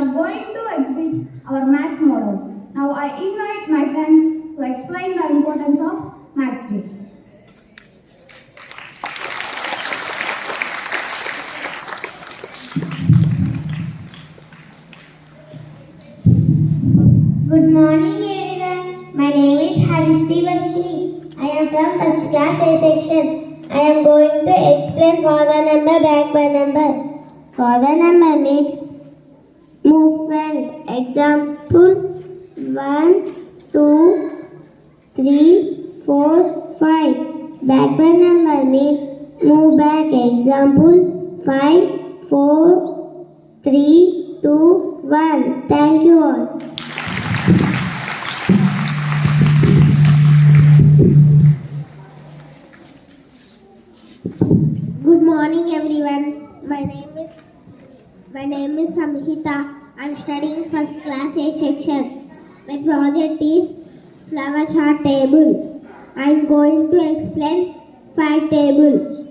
are going to exhibit our maths models. Now I invite my friends to explain the importance of maths week. Good morning everyone. My name is Haristi Varshini. I am from first class A section. I am going to explain father number backward number. Father number means movement. Example 1, 2, 3, 4, 5. Backward number means move back. Example 5, 4, 3, 2, 1. Thank you all. Good morning everyone. My name is Samhita. I am studying first class A section. My project is flower chart table. I am going to explain 5 tables.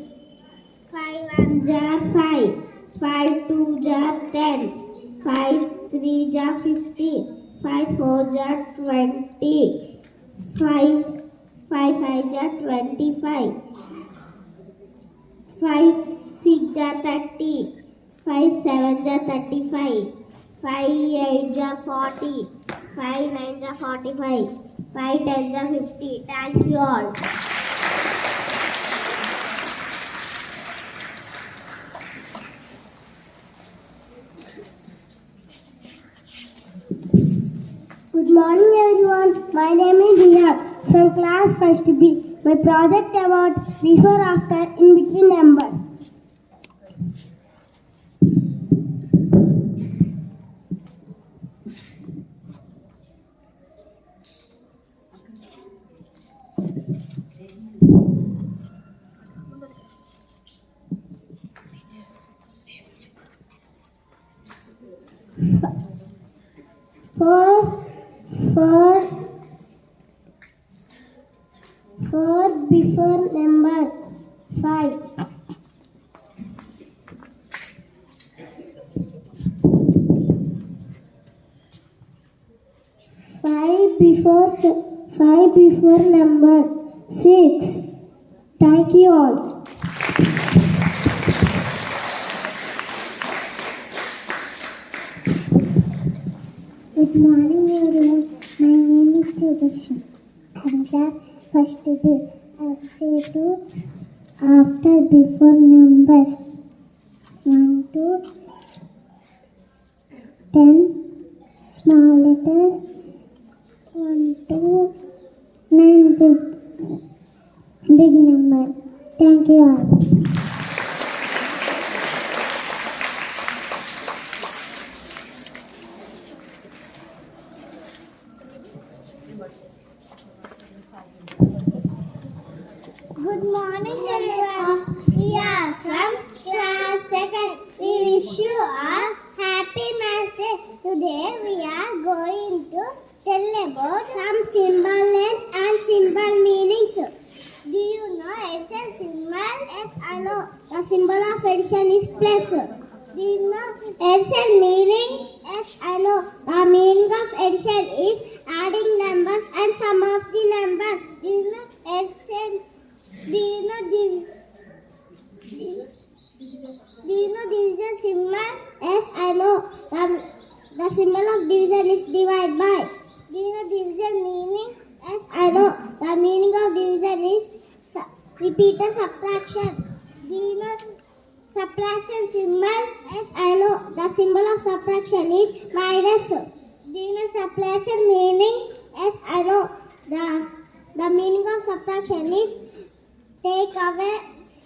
5 1 jar 5. 5 2 jar 10. 5 3 jar 15. 5 4 jar 20. 5 5 jar 25. 5 6 jar 30. 5 7 jar 35. 5 8 jar 40. 5 9 jar 45. 5 10 jar 50. Thank you all. Good morning everyone. My name is Riya from class 1st B. My project about before after in between numbers. Four before number 5. 5 before number 6. Thank you all. Good morning everyone. My name is Tejaswi. I'm class first B. I say to after before numbers 1 to 10 small letters 1 to 9 big number. Thank you all. Good morning everyone. We are from class 2nd. We wish you all happy Maths Day. Today we are going to tell about some symbol names and symbol meanings. Do you know addition symbol? Yes, I know. The symbol of addition is plus. Do you know addition meaning? Yes, I know. The meaning of addition is adding numbers and sum of the numbers. Do you know addition? Do you know division symbol? Yes, I know. The symbol of division is divide by. Do you know division meaning? Yes, I know. The meaning of division is repeated subtraction. Do you know subtraction symbol? Yes, I know. The symbol of subtraction is minus. Do you know subtraction meaning? Yes, I know. The meaning of subtraction is take away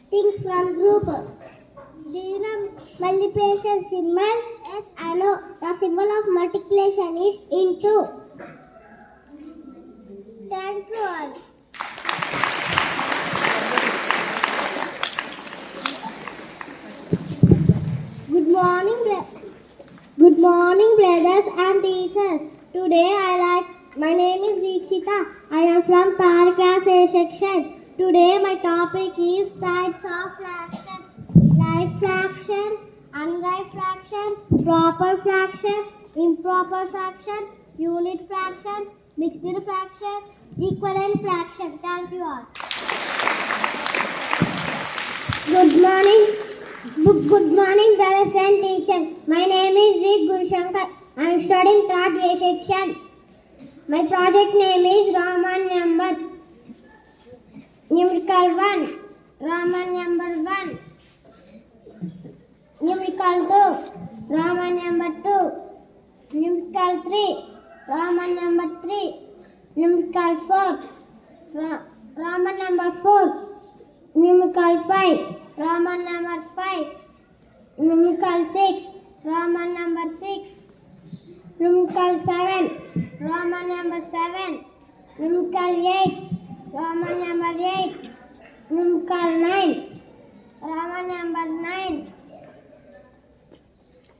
things from group. Do you know multiplication symbol? Yes, I know. The symbol of multiplication is into. Thank you all. Good morning, brothers and teachers. Today my name is Deekshita. I am from third class A section. Today my topic is types of fraction. Like fraction, unripe fraction, proper fraction, improper fraction, unit fraction, mixed fraction, equivalent fraction. Thank you all. Good morning. Good morning, brothers and teachers. My name is V. Gurushankar. I am studying third A section. My project name is Roman numbers. Numerical 1, Roman number 1. Numerical 2, Roman number 2. Numerical 3, Roman number 3. Numerical 4, Roman number 4. Numerical 5, Roman number 5. Numerical 6, Roman number 6. Numerical 7, Roman number 7. Numerical 8, Roman number 8. Numerical 9, Roman number 9.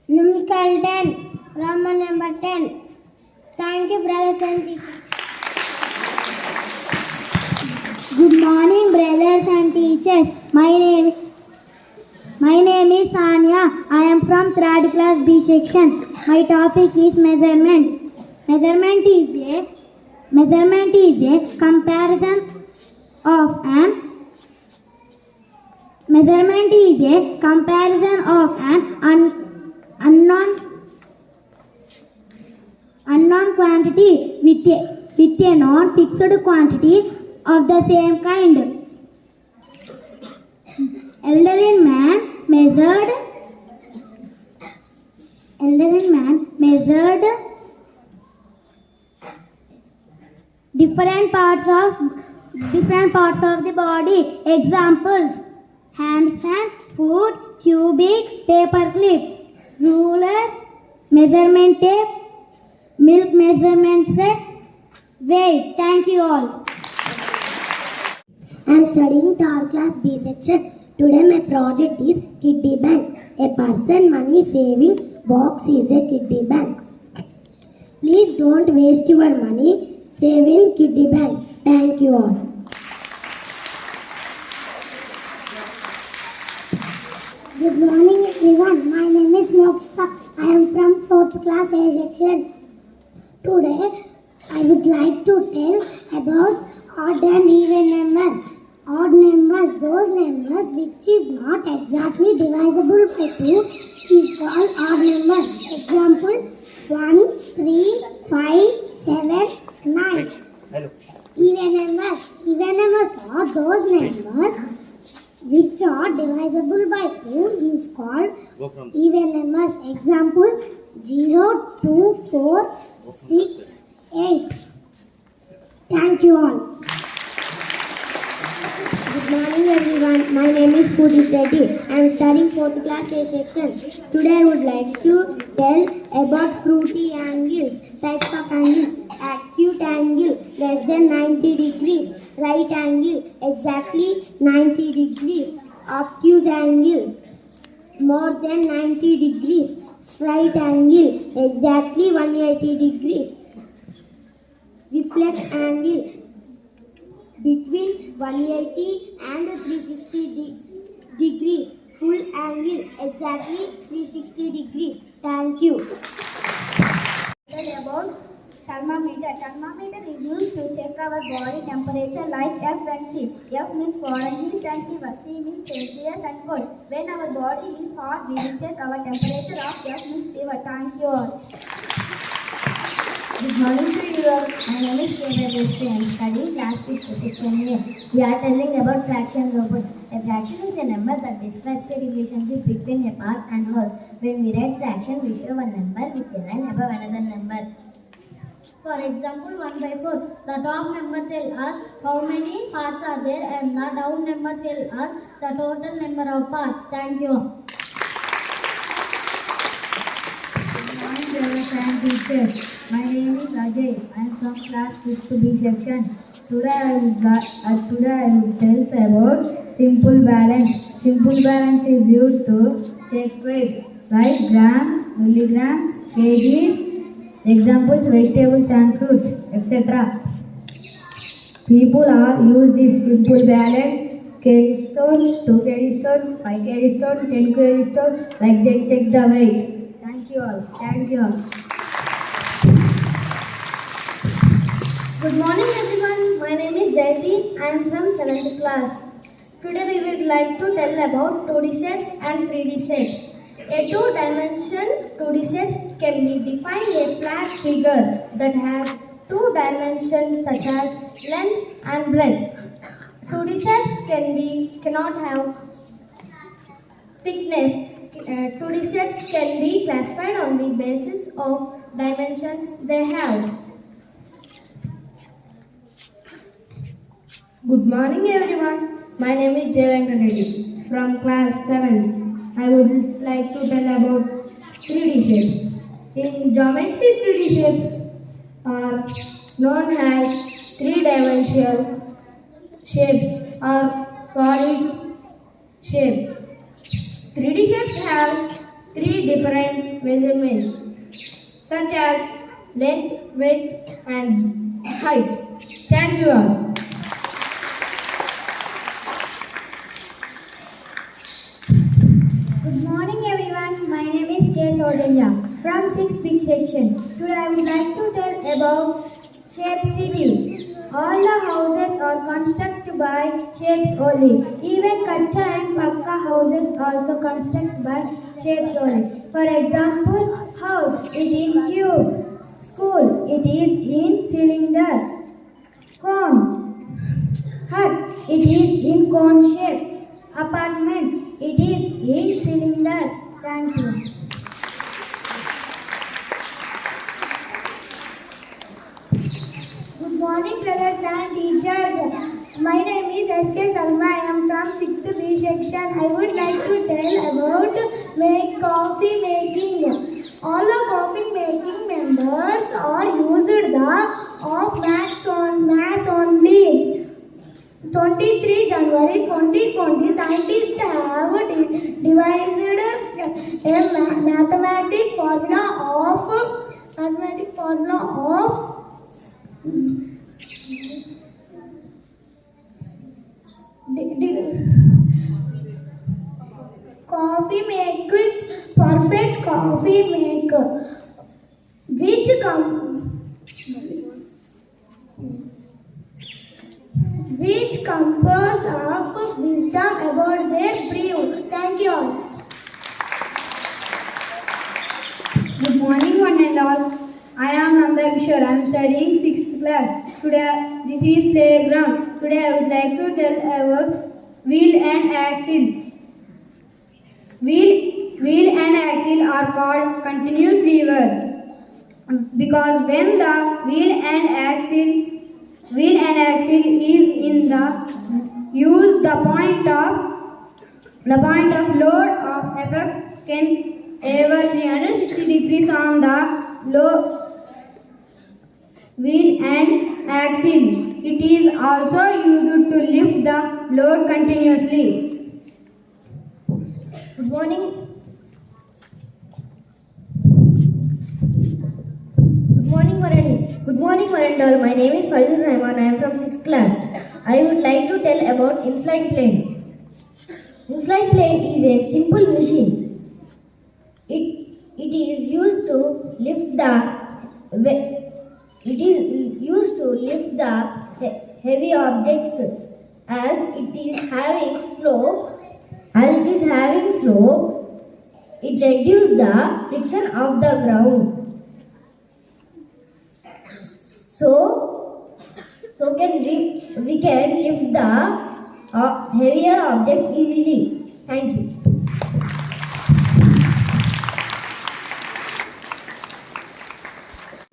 Numerical 10, Roman number 10. Thank you, brothers and teachers. Good morning, brothers and teachers. My name is Sanya. I am from third class B section. My topic is measurement. Measurement is a comparison of an unknown quantity with a non-fixed quantity of the same kind. Elderly man measured different parts of the body. Examples: handstand, foot, cubic, paper clip, ruler, measurement tape, milk measurement set, weight. Thank you all. I am studying third class B section. Today my project is Kiddy Bank. A person money saving box is a kiddy bank. Please don't waste your money. Save in Kiddy Bank. Thank you all. Good morning everyone. My name is Moksha. I am from 4th class A section. Today I would like to tell about odd and even numbers. Odd numbers, those numbers which is not exactly divisible by 2 is called odd numbers. Example: 1, 3, 5, 7, 9. Hello. Even numbers are those numbers which are divisible by 2 is called even numbers. Example: 0, 2, 4, 6, 8. Thank you all. Good morning everyone. My name is Pujit Reddy. I am studying 4th class A section. Today I would like to tell about fruity angles. Types of angles: acute angle less than 90 degrees, right angle exactly 90 degrees, obtuse angle more than 90 degrees, straight angle exactly 180 degrees, reflex angle between 180 and 360 degrees, full angle exactly 360 degrees. Thank you. About thermometer. Thermometer is used to check our body temperature like F and C. F means Fahrenheit and fever. C means Celsius and cold. When our body is hot, we will check our temperature of F means fever. Thank you all. Good morning to you all. My name is Kendra Deshri. I am studying class 5th section A. We are telling about fraction robot. A fraction is a number that describes a relationship between a part and whole. When we write fraction, we show one number with a line above another number. For example, 1 by 4. The top number tells us how many parts are there and the down number tells us the total number of parts. Thank you. Brothers and teachers, my name is Ajay. I am from class 5th B section. Today I will tell about simple balance. Simple balance is used to check weight like grams, milligrams, kgs. Examples: vegetables and fruits, etc. People are use this simple balance carry stone, 2 carry stone, 5 carry stone, 10 carry stone, like they check the weight. Thank you all. Thank you all. Good morning everyone. My name is Jayati. I am from 7th class. Today we would like to tell about 2D shapes and 3D shapes. A two-dimension 2D shape can be defined a flat figure that has two dimensions such as length and breadth. 2D shapes cannot have thickness. 2D shapes can be classified on the basis of dimensions they have. Good morning everyone. My name is Jay Venkat Reddy from class 7. I would like to tell about 3D shapes. In geometry, 3D shapes are known as three-dimensional shapes or solid shapes. 3D shapes have three different measurements such as length, width and height. Thank you all. Good morning everyone. My name is K. Saudanya from 6th Big Section. Today I would like to tell about Shape City. All the houses are constructed by shapes only. Even Kacha and Pakka houses also constructed by shapes only. For example, house it is in cube. School it is in cylinder. Cone. Hut it is in cone shape. Apartment it is in cylinder. Thank you. Good morning, brothers and teachers. My name is S.K. Salma. I am from 6th B section. I would like to tell about coffee making. All the coffee making members are used the of maths only. 23 January 2020, scientists have devised a mathematic formula of coffee maker, perfect coffee maker, which compass of wisdom about their brew. Thank you all. Good morning one and all. I am Nanda Kishore. I am studying 6th class. Today this is playground. Today I would like to tell about wheel and axle. Wheel and axle are called continuous lever because when the wheel and axle is in the use, the point of load of effect can ever 360 degrees on the low wheel and axle. It is also used to lift the load continuously. Good morning. Good morning, one and all. My name is Faizul Rahman. I am from 6th class. I would like to tell about inclined plane. Inclined plane is a simple machine. It is used to lift the heavy objects as it is having slope. It reduces the friction of the ground. So we can lift the heavier objects easily. Thank you.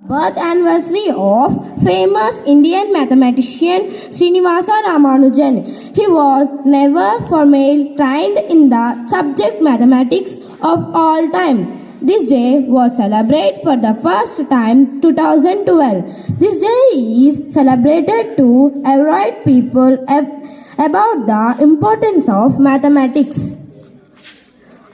Birth anniversary of famous Indian mathematician Srinivasa Ramanujan. He was never formally trained in the subject mathematics of all time. This day was celebrated for the first time 2012. This day is celebrated to educate people about the importance of mathematics.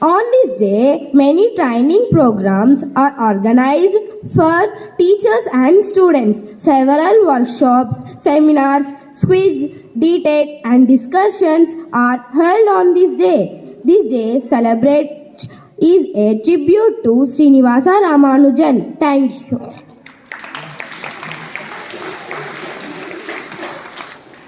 On this day, many training programs are organized for teachers and students. Several workshops, seminars, quiz, debate, and discussions are held on this day. This day celebrates is a tribute to Srinivasa Ramanujan. Thank you.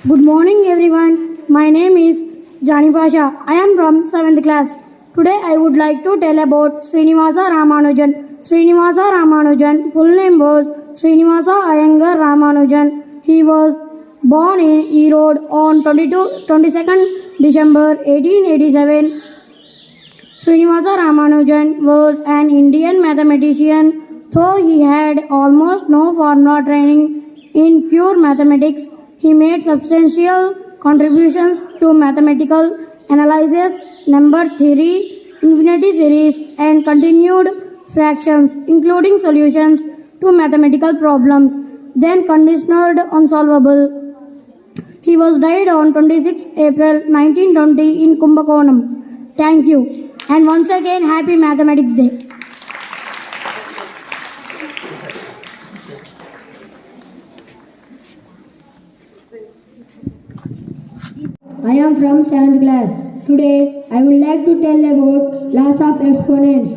Good morning, everyone. My name is Jani Pasha. I am from 7th class. Today, I would like to tell about Srinivasa Ramanujan. Srinivasa Ramanujan, full name was Srinivasa Iyengar Ramanujan. He was born in Erode on 22nd December 1887. Srinivasa Ramanujan was an Indian mathematician. Though he had almost no formal training in pure mathematics, he made substantial contributions to mathematical analysis, number theory, infinity series, and continued fractions, including solutions to mathematical problems then considered unsolvable. He was died on 26 April 1920 in Kumbakonam. Thank you. And once again, Happy Mathematics Day. I am from 7th class. Today, I would like to tell about laws of exponents.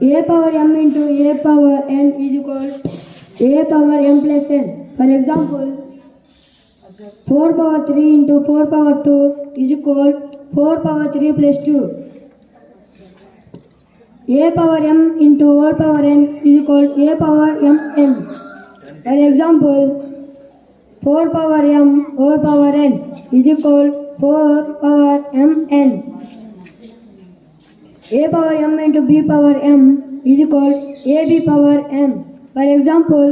A power m into a power n is equal to a power m plus n. For example, 4 power 3 into 4 power 2 is equal to 4 power 3 plus 2. A power m into a power n is equal to a power m n. For example, 4 power m whole power n is equal to 4 power m n. A power m into b power m is equal to ab power m. For example,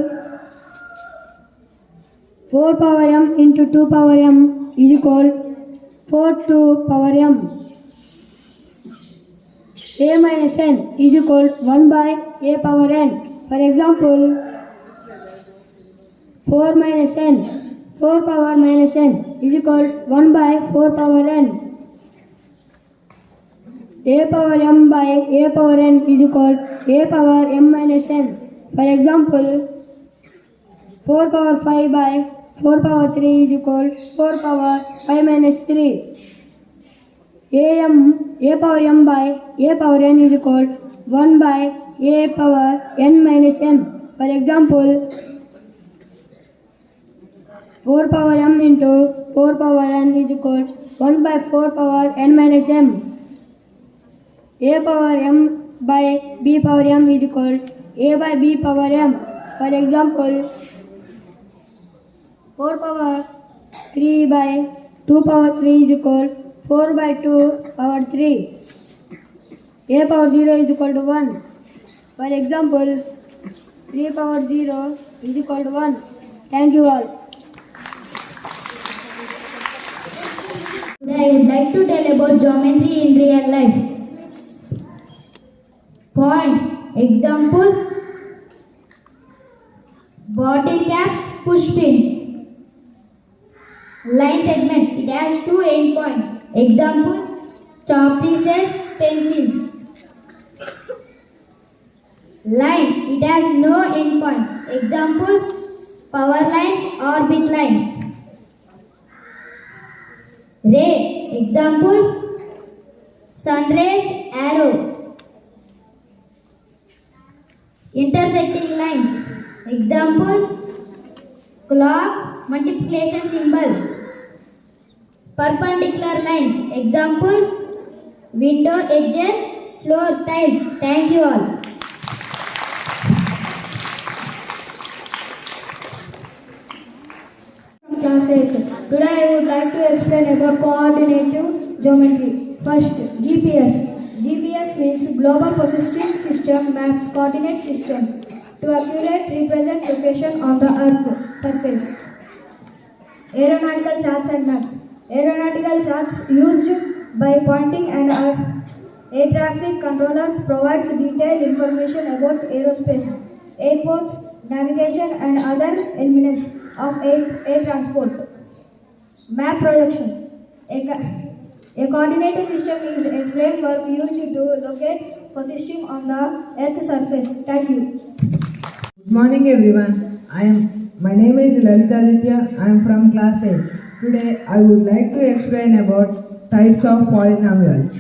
4 power m into 2 power m is equal to 4 2 power m. A minus n is equal to 1 by a power n. For example, 4 minus n, 4 power minus n is equal to 1 by 4 power n. A power m by a power n is equal to a power m minus n. For example, 4 power 5 by 4 power 3 is equal to 4 power 5 minus 3. A power m by a power n is equal to 1 by a power n minus m. For example, 4 power m into 4 power n is equal to 1 by 4 power n minus m. A power m by b power m is equal to a by b power m. For example, 4 power 3 by 2 power 3 is equal to 4 by 2 power 3. A power 0 is equal to 1. For example, 3 power 0 is equal to 1. Thank you all. Today I would like to tell about geometry in real life. Point. Examples: bottle caps, push pins. Line segment. It has two endpoints. Examples: chalk pieces, pencils. Line. It has no endpoints. Examples: power lines, orbit lines. Ray. Examples: sun rays, arrow. Intersecting lines. Examples: clock, multiplication symbol. Perpendicular lines. Examples: window edges, floor tiles. Thank you all. Class 8. Today I would like to explain about coordinative geometry. First, GPS. GPS means Global Positioning System, maps coordinate system to accurately represent location on the Earth surface. Aeronautical charts and maps. Aeronautical charts used by pointing and air traffic controllers provides detailed information about aerospace, airports, navigation and other elements of air transport. Map projection. A coordinate system is a framework used to locate position on the Earth's surface. Thank you. Good morning everyone. My name is Lalitaditya. I am from class 8. Today I would like to explain about types of polynomials.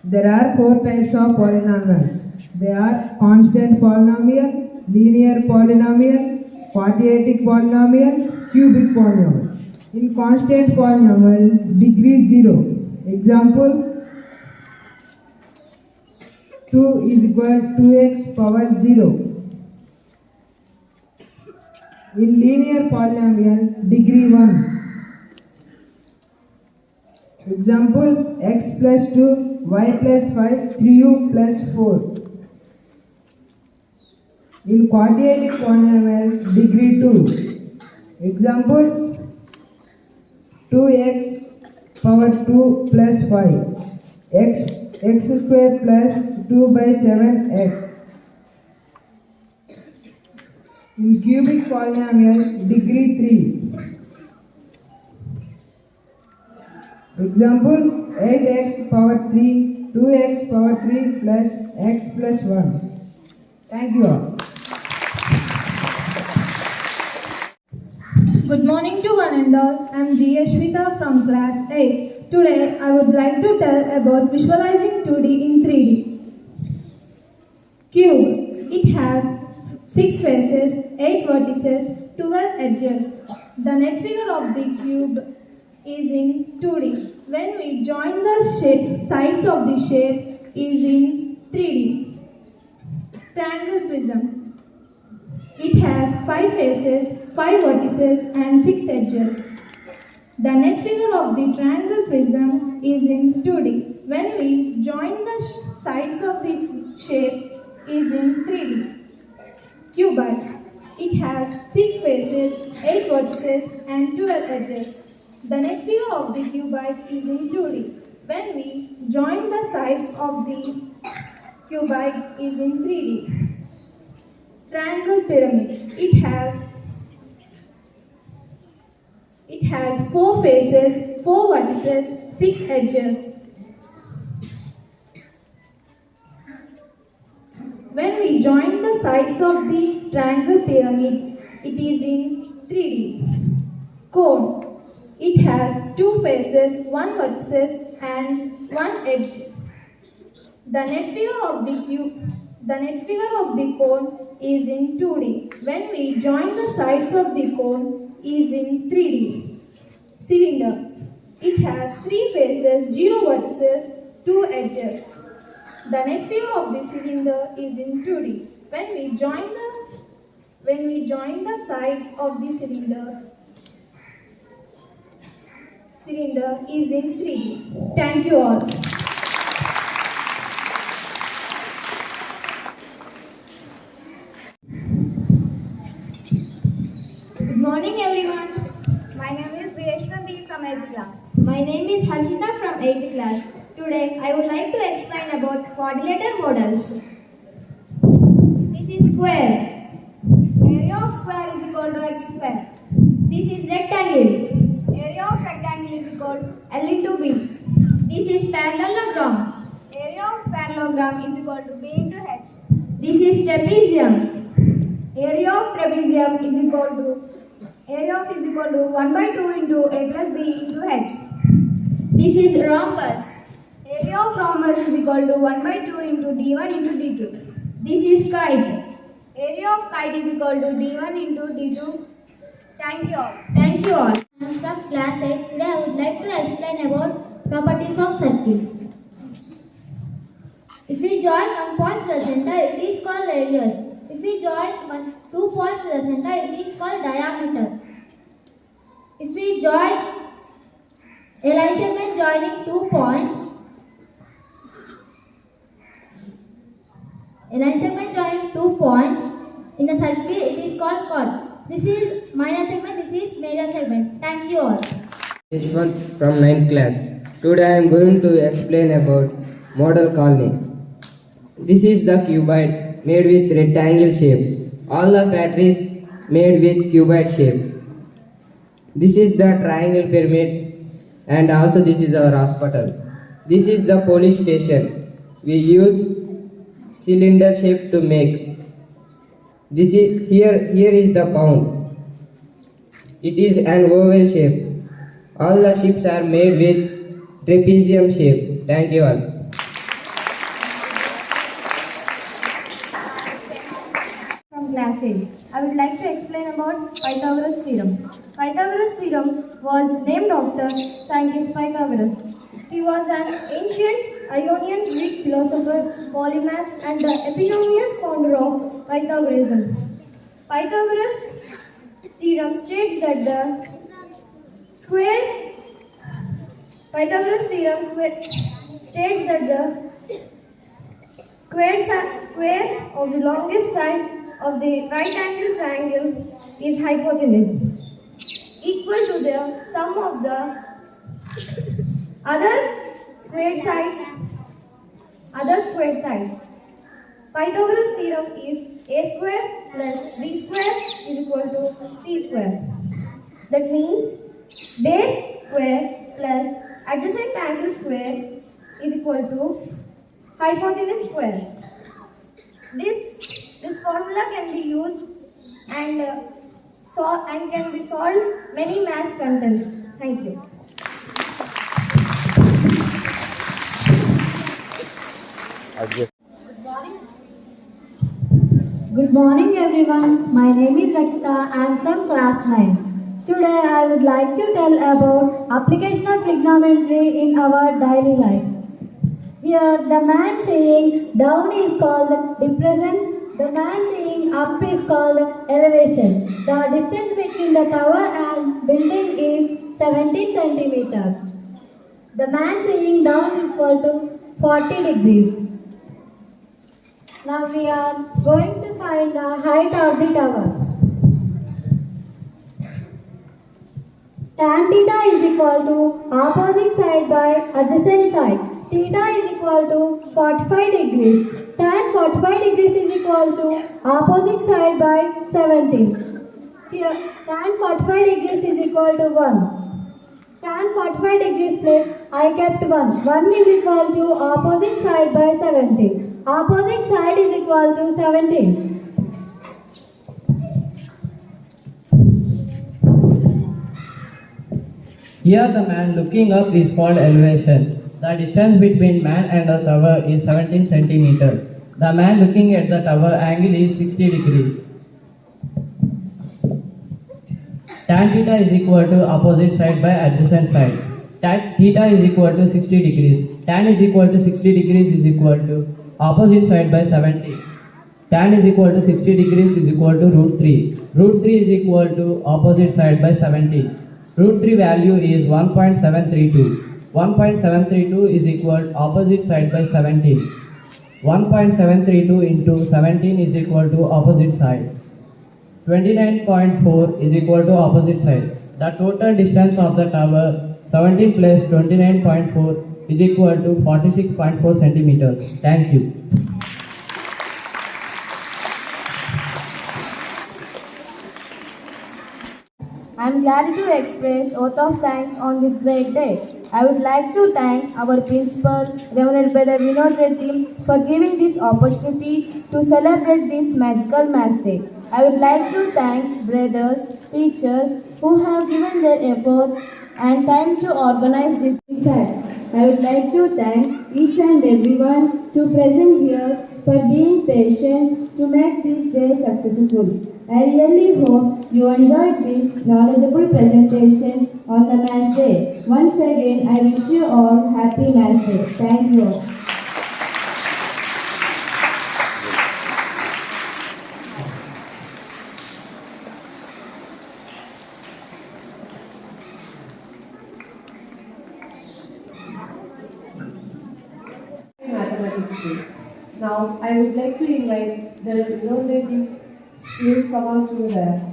There are 4 types of polynomials. They are constant polynomial, linear polynomial, quadratic polynomial, cubic polynomial. In constant polynomial, degree 0. Example, 2 is equal to 2x power 0. In linear polynomial, degree 1. Example, x plus 2, y plus 5, 3u plus 4. In quadratic polynomial, degree 2. Example, 2x power 2 plus 5, x square plus 2 by 7x. In cubic polynomial, degree 3. Example, 8x power 3, 2x power 3 plus x plus 1. Thank you all. Good morning to one and all. I am G. Ashwita from class 8. Today I would like to tell about visualizing 2D in 3D. Cube. It has 6 faces, 8 vertices, 12 edges. The net figure of the cube is in 2D. When we join the sides of the shape is in 3D. Triangle prism. It has 5 faces, 5 vertices and 6 edges. The net figure of the triangle prism is in 2D. When we join the sides of this shape is in 3D. Cuboid. It has 6 faces, 8 vertices and 12 edges. The net figure of the cuboid is in 2D. When we join the sides of the cuboid is in 3D. Triangle pyramid. It has 4 faces, 4 vertices, 6 edges. When we join the sides of the triangle pyramid, it is in 3D. Cone. It has 2 faces, 1 vertices and 1 edge. The net figure of the cone is in 2D. When we join the sides of the cone is in 3D. Cylinder. It has 3 faces, 0 vertices, 2 edges. The net figure of the cylinder is in 2D. When we join the sides of the cylinder is in 3D. Thank you all. Good morning everyone. My name is Vaishnavi from 8th class. My name is Harshita from 8th class. Today I would like to explain about quadrilateral models. This is square. Area of square is equal to x square. This is rectangle. Area of rectangle is equal to L into B. This is parallelogram. Area of parallelogram is equal to B into H. This is trapezium. Area of trapezium is equal to 1 by 2 into A plus B into H. This is rhombus. Area of rhombus is equal to 1 by 2 into D1 into D2. This is kite. Area of kite is equal to D1 into D2. Thank you all. Thank you all. I am from class 8. Today I would like to explain about properties of circles. If we join one point to the center, it is called radius. If we join 2 points to the center, it is called diameter. If we join a line segment joining 2 points, in a circle, it is called chord. This is minor segment, this is major segment. Thank you all. Yashwant from 9th class. Today I am going to explain about model colony. This is the cuboid made with rectangle shape. All the factories made with cuboid shape. This is the triangle pyramid and also this is our hospital. This is the police station. We use cylinder shape to make. This is here is the pound. It is an oval shape. All the ships are made with trapezium shape. Thank you all. From class 8. I would like to explain about Pythagoras theorem. Pythagoras theorem was named after scientist Pythagoras. He was an ancient Ionian Greek philosopher, polymath, and the eponymous founder of Pythagoreanism. Pythagoras theorem states that the square of the longest side of the right angle triangle is hypotenuse equal to the sum of the other squared sides. Pythagoras theorem is a square plus b square is equal to c square. That means base square plus adjacent angle square is equal to hypotenuse square. This formula can be used and can be solved many math contents. Thank you. Good morning everyone. My name is Rakshita. I am from class 9. Today I would like to tell about application of trigonometry in our daily life. Here the man saying down is called depression. The man saying up is called elevation. The distance between the tower and building is 17 centimeters. The man saying down is equal to 40 degrees. Now we are going to find the height of the tower. Tan theta is equal to opposite side by adjacent side. Theta is equal to 45 degrees. Tan 45 degrees is equal to opposite side by 17. Here tan 45 degrees is equal to 1. Tan 45 degrees place I kept 1. 1 is equal to opposite side by 17. Opposite side is equal to 17. Here the man looking up is called elevation. The distance between man and the tower is 17 centimeters. The man looking at the tower angle is 60 degrees. Tan theta is equal to opposite side by adjacent side. Tan theta is equal to 60 degrees. Tan is equal to 60 degrees is equal to opposite side by 70. Tan is equal to 60 degrees is equal to root 3. Root 3 is equal to opposite side by 70. Root 3 value is 1.732. 1.732 is equal to opposite side by 17. 1.732 into 17 is equal to opposite side. 29.4 is equal to opposite side. The total distance of the tower 17 plus 29.4 is equal to 46.4 centimeters. Thank you. I am glad to express oath of thanks on this great day. I would like to thank our principal, Reverend Brother Vinod Reddy, for giving this opportunity to celebrate this magical Mass Day. I would like to thank brothers, teachers who have given their efforts and time to organize this event. I would like to thank each and everyone to present here for being patient to make this day successful. I really hope you enjoyed this knowledgeable presentation on the Mass Day. Once again, I wish you all happy Mass Day. Thank you all. Mathematics Day. Now, I would like to invite the university. Please come on to the